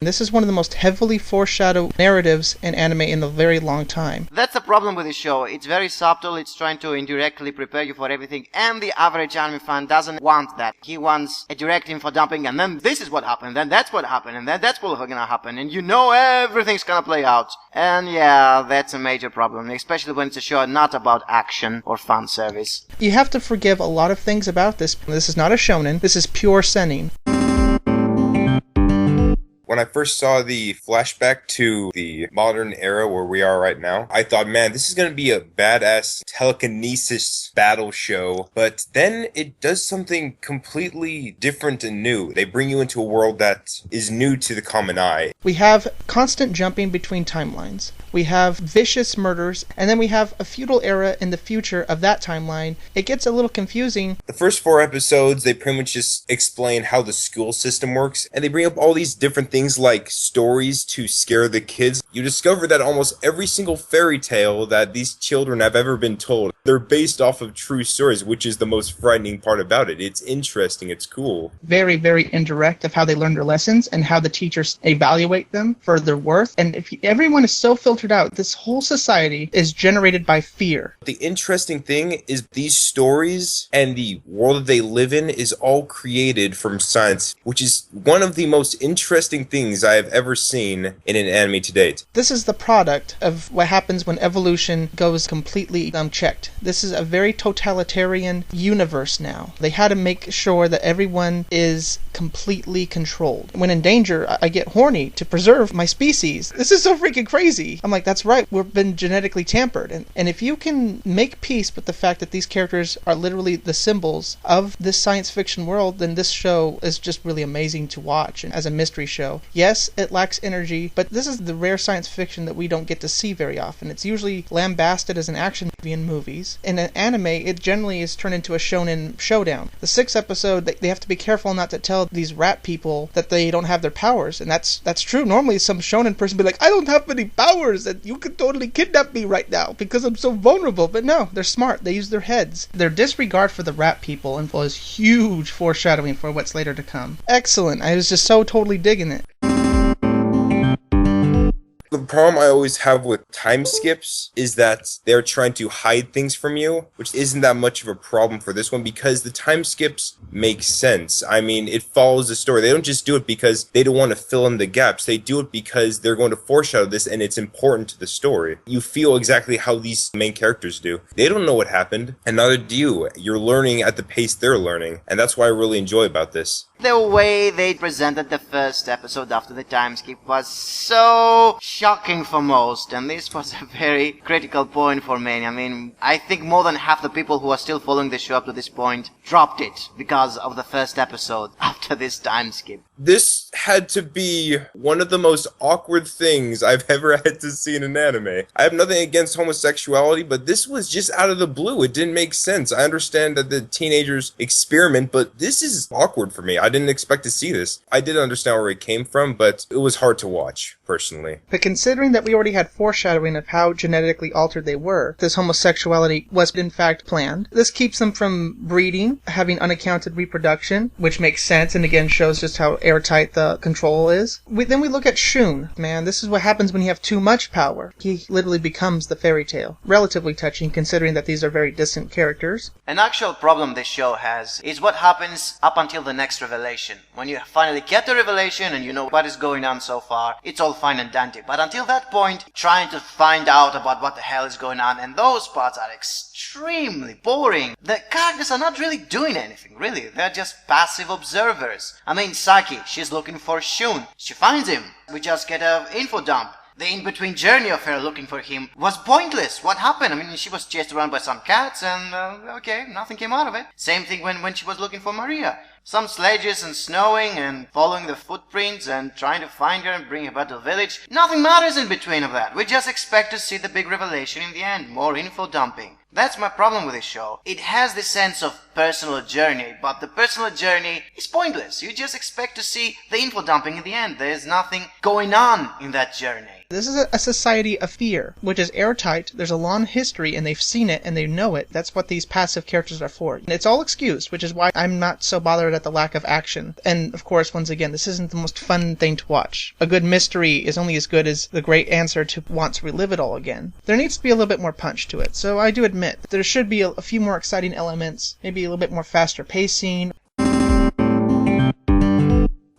This is one of the most heavily foreshadowed narratives in anime in a very long time. That's the problem with this show. It's very subtle, it's trying to indirectly prepare you for everything, and the average anime fan doesn't want that. He wants a direct info dumping, and then this is what happened, then that's what happened, and then that's what's gonna happen, and you know everything's gonna play out. And yeah, that's a major problem, especially when it's a show not about action or fan service. You have to forgive a lot of things about this. This is not a shonen, this is pure seinen. When I first saw the flashback to the modern era where we are right now, I thought, man, this is going to be a badass telekinesis battle show. But then it does something completely different and new. They bring you into a world that is new to the common eye. We have constant jumping between timelines. We have vicious murders, and then we have a feudal era in the future of that timeline. It gets a little confusing. The first 4 episodes, they pretty much just explain how the school system works, and they bring up all these different things like stories to scare the kids. You discover that almost every single fairy tale that these children have ever been told, they're based off of true stories, which is the most frightening part about it. It's interesting, it's cool. Very, very indirect of how they learn their lessons and how the teachers evaluate them for their worth. And if everyone is so filtered out, this whole society is generated by fear. The interesting thing is these stories and the world that they live in is all created from science, which is one of the most interesting things I have ever seen in an anime to date. This is the product of what happens when evolution goes completely unchecked. This is a very totalitarian universe now. They had to make sure that everyone is completely controlled. When in danger, I get horny to preserve my species. This is so freaking crazy. I'm like, that's right, we've been genetically tampered. And if you can make peace with the fact that these characters are literally the symbols of this science fiction world, then this show is just really amazing to watch and as a mystery show. Yes, it lacks energy, but this is the rare science fiction that we don't get to see very often. It's usually lambasted as an action movie in movies. In an anime, it generally is turned into a shonen showdown. The 6th episode, they have to be careful not to tell these rat people that they don't have their powers, and that's true. Normally, some shonen person would be like, I don't have any powers, and you could totally kidnap me right now because I'm so vulnerable. But no, they're smart. They use their heads. Their disregard for the rat people was huge foreshadowing for what's later to come. Excellent. I was just so totally digging it. The problem I always have with time skips is that they're trying to hide things from you, which isn't that much of a problem for this one because the time skips make sense. I mean, it follows the story. They don't just do it because they don't want to fill in the gaps. They do it because they're going to foreshadow this and it's important to the story. You feel exactly how these main characters do. They don't know what happened, and neither do you. You're learning at the pace they're learning, and that's what I really enjoy about this. The way they presented the first episode after the time skip was so shocking for most, and this was a very critical point for many. I mean, I think more than half the people who are still following the show up to this point dropped it because of the first episode after this time skip. This had to be one of the most awkward things I've ever had to see in an anime. I have nothing against homosexuality, but this was just out of the blue. It didn't make sense. I understand that the teenagers experiment, but this is awkward for me. I didn't expect to see this. I did understand where it came from, but it was hard to watch, personally. But considering that we already had foreshadowing of how genetically altered they were, this homosexuality was in fact planned. This keeps them from breeding, having unaccounted reproduction, which makes sense and again shows just how airtight the control is. Then we look at Shun. Man, this is what happens when you have too much power. He literally becomes the fairy tale. Relatively touching considering that these are very distant characters. An actual problem this show has is what happens up until the next revelation. When you finally get the revelation and you know what is going on so far, it's all fine and dandy. But until that point, trying to find out about what the hell is going on, and those parts are extremely boring. The characters are not really doing anything, really. They're just passive observers. I mean, Saki, she's looking for Shun. She finds him. We just get an info dump. The in-between journey of her looking for him was pointless. What happened? I mean, she was chased around by some cats and, okay, nothing came out of it. Same thing when she was looking for Maria. Some sledges and snowing and following the footprints and trying to find her and bring her back to the village. Nothing matters in between of that. We just expect to see the big revelation in the end. More info dumping. That's my problem with this show. It has this sense of personal journey, but the personal journey is pointless. You just expect to see the info dumping in the end. There's nothing going on in that journey. This is a society of fear, which is airtight. There's a long history, and they've seen it, and they know it. That's what these passive characters are for. And it's all excused, which is why I'm not so bothered at the lack of action. And, of course, once again, this isn't the most fun thing to watch. A good mystery is only as good as the great answer to want to relive it all again. There needs to be a little bit more punch to it, so I do admit there should be a few more exciting elements, maybe a little bit more faster pacing.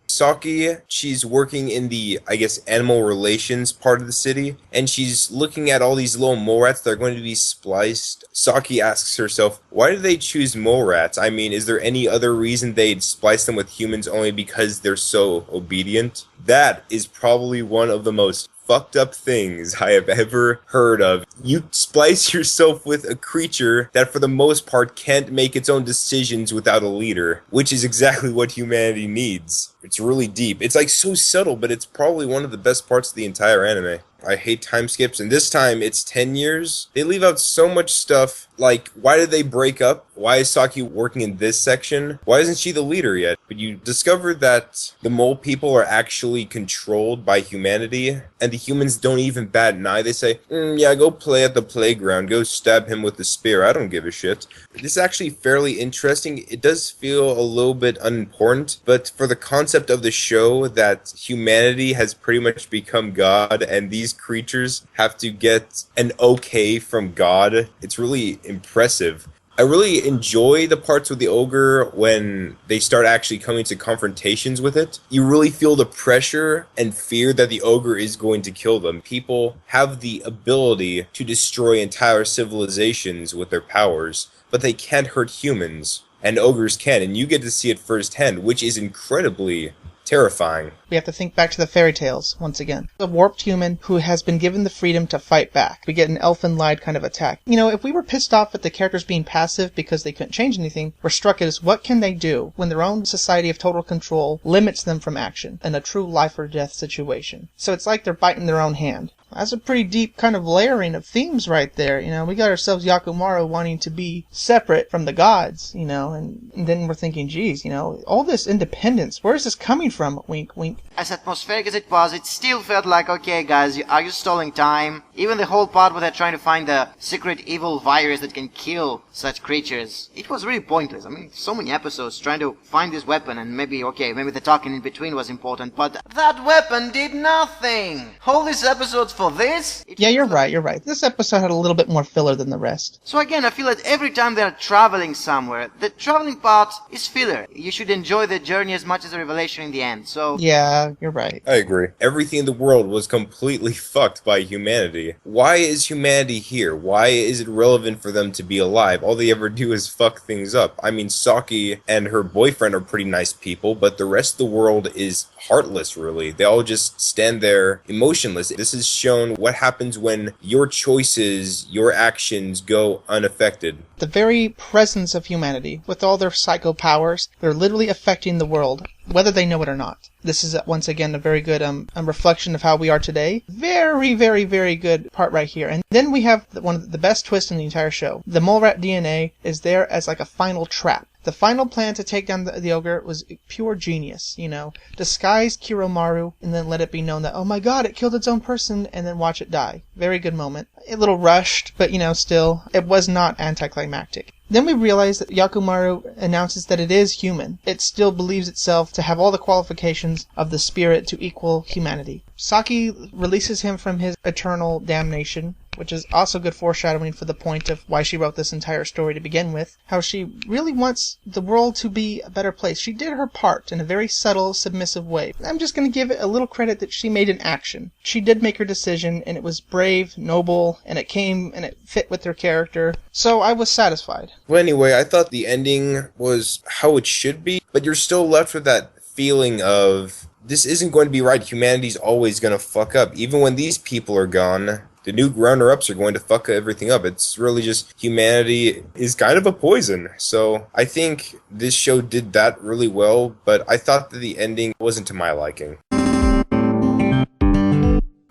Saki, she's working in the, I guess, animal relations part of the city, and she's looking at all these little mole rats that are going to be spliced. Saki asks herself, why did they choose mole rats? I mean, is there any other reason they'd splice them with humans only because they're so obedient? That is probably one of the most fucked up things I have ever heard of. You splice yourself with a creature that for the most part can't make its own decisions without a leader, which is exactly what humanity needs. It's really deep. It's like so subtle, but it's probably one of the best parts of the entire anime. I hate time skips, and this time it's 10 years. They leave out so much stuff, like, why did they break up? Why is Saki working in this section? Why isn't she the leader yet? But you discover that the mole people are actually controlled by humanity, and the humans don't even bat an eye. They say, yeah, go play at the playground, go stab him with the spear, I don't give a shit. This is actually fairly interesting. It does feel a little bit unimportant, but for the concept of the show that humanity has pretty much become God, and these creatures have to get an okay from God, it's really impressive. I really enjoy the parts with the ogre when they start actually coming to confrontations with it. You really feel the pressure and fear that the ogre is going to kill them. People have the ability to destroy entire civilizations with their powers, but they can't hurt humans, and ogres can, and you get to see it firsthand, which is incredibly terrifying. We have to think back to the fairy tales, once again. A warped human who has been given the freedom to fight back. We get an elfin-lied kind of attack. You know, if we were pissed off at the characters being passive because they couldn't change anything, we're struck as what can they do when their own society of total control limits them from action in a true life or death situation. So it's like they're biting their own hand. That's a pretty deep kind of layering of themes right there. You know, we got ourselves Yakumaru wanting to be separate from the gods, you know, and then we're thinking, geez, you know, all this independence, where is this coming from? Wink, wink. As atmospheric as it was, it still felt like, okay guys, are you stalling time? Even the whole part where they're trying to find the secret evil virus that can kill such creatures, it was really pointless. I mean, so many episodes trying to find this weapon, and maybe the talking in between was important, but that weapon did nothing! All these episodes for this? Yeah, you're right. This episode had a little bit more filler than the rest. So again, I feel that every time they're traveling somewhere, the traveling part is filler. You should enjoy the journey as much as the revelation in the end, so... Yeah, you're right. I agree. Everything in the world was completely fucked by humanity. Why is humanity here? Why is it relevant for them to be alive? All they ever do is fuck things up. I mean, Saki and her boyfriend are pretty nice people, but the rest of the world is heartless, really. They all just stand there emotionless. This is shown what happens when your choices, your actions go unaffected. The very presence of humanity, with all their psycho powers, they're literally affecting the world, whether they know it or not. This is, once again, a very good reflection of how we are today. Very, very, very good part right here. And then we have one of the best twists in the entire show. The mole rat DNA is there as like a final trap. The final plan to take down the ogre was pure genius, you know. Disguise Kiromaru and then let it be known that, oh my god, it killed its own person, and then watch it die. Very good moment. A little rushed, but, you know, still, it was not anticlimactic. Then we realize that Yakumaru announces that it is human. It still believes itself to have all the qualifications of the spirit to equal humanity. Saki releases him from his eternal damnation, which is also good foreshadowing for the point of why she wrote this entire story to begin with. How she really wants the world to be a better place. She did her part in a very subtle, submissive way. I'm just going to give it a little credit that she made an action. She did make her decision, and it was brave, noble, and it came and it fit with her character. So I was satisfied. Well, anyway, I thought the ending was how it should be, but you're still left with that feeling of this isn't going to be right. Humanity's always going to fuck up. Even when these people are gone, the new runner-ups are going to fuck everything up. It's really just humanity is kind of a poison. So I think this show did that really well, but I thought that the ending wasn't to my liking.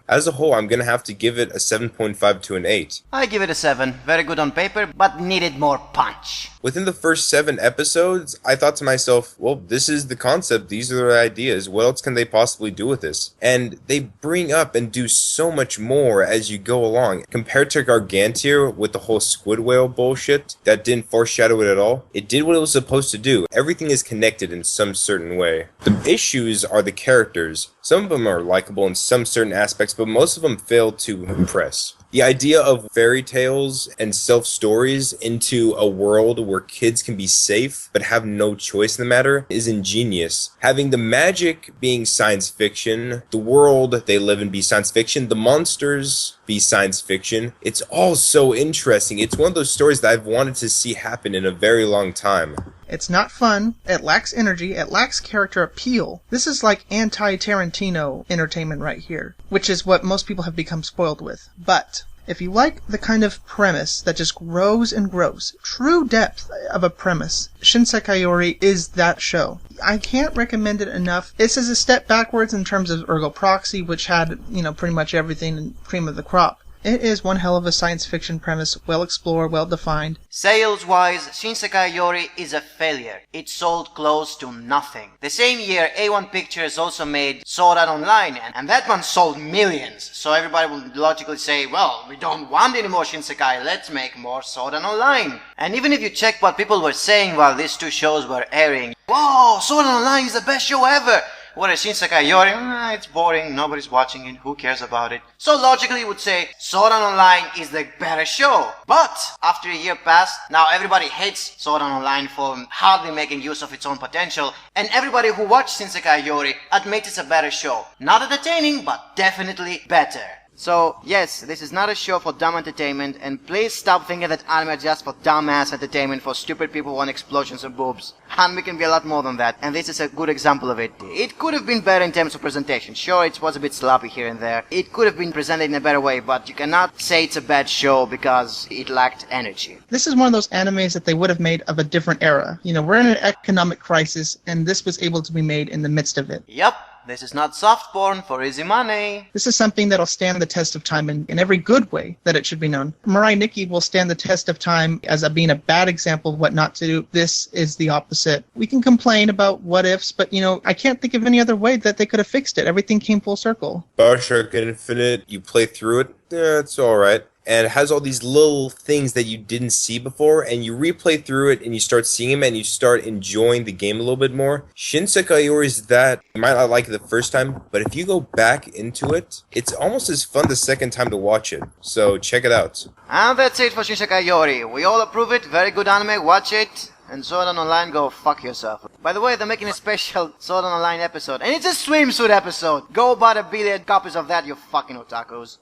as a whole, I'm gonna have to give it a 7.5 to an 8. I give it a 7. Very good on paper, but needed more punch. Within the first 7 episodes, I thought to myself, well, this is the concept, these are the ideas, what else can they possibly do with this? And they bring up and do so much more as you go along. Compared to Gargantia with the whole squid whale bullshit that didn't foreshadow it at all, it did what it was supposed to do. Everything is connected in some certain way. The issues are the characters. Some of them are likable in some certain aspects, but most of them fail to impress. The idea of fairy tales and self-stories into a world where kids can be safe but have no choice in the matter is ingenious. Having the magic being science fiction, the world they live in be science fiction, the monsters be science fiction, it's all so interesting. It's one of those stories that I've wanted to see happen in a very long time. It's not fun, it lacks energy, it lacks character appeal. This is like anti-Tarantino entertainment right here, which is what most people have become spoiled with. But if you like the kind of premise that just grows and grows, true depth of a premise, Shinsekai Yori is that show. I can't recommend it enough. This is a step backwards in terms of Ergo Proxy, which had, pretty much everything and cream of the crop. It is one hell of a science fiction premise, well explored, well defined. Sales-wise, Shinsekai Yori is a failure. It sold close to nothing. The same year, A1 Pictures also made Sword Art Online, and that one sold millions. So everybody would logically say, well, we don't want any more Shinsekai, let's make more Sword Art Online. And even if you check what people were saying while these two shows were airing, whoa, Sword Art Online is the best show ever! Whereas Shinsekai Yori, it's boring, nobody's watching it, who cares about it? So logically you would say, Sword Art Online is the better show. But, after a year passed, now everybody hates Sword Art Online for hardly making use of its own potential, and everybody who watched Shinsekai Yori admits it's a better show. Not entertaining, but definitely better. So, yes, this is not a show for dumb entertainment, and please stop thinking that anime is just for dumbass entertainment for stupid people who want explosions and boobs. Anime can be a lot more than that, and this is a good example of it. It could have been better in terms of presentation. Sure, it was a bit sloppy here and there. It could have been presented in a better way, but you cannot say it's a bad show because it lacked energy. This is one of those animes that they would have made of a different era. We're in an economic crisis, and this was able to be made in the midst of it. Yep. This is not soft porn for easy money. This is something that'll stand the test of time in every good way that it should be known. Mirai Nikki will stand the test of time as being a bad example of what not to do. This is the opposite. We can complain about what ifs, but I can't think of any other way that they could have fixed it. Everything came full circle. Bioshock Infinite, you play through it, it's alright. And it has all these little things that you didn't see before, and you replay through it, and you start seeing them, and you start enjoying the game a little bit more. Shinsekai Yori is that. You might not like it the first time, but if you go back into it, it's almost as fun the second time to watch it. So check it out. And that's it for Shinsekai Yori. We all approve it. Very good anime. Watch it. And Sword Art Online, go fuck yourself. By the way, they're making a special Sword Art Online episode, and it's a swimsuit episode. Go buy a billion copies of that, you fucking otakus.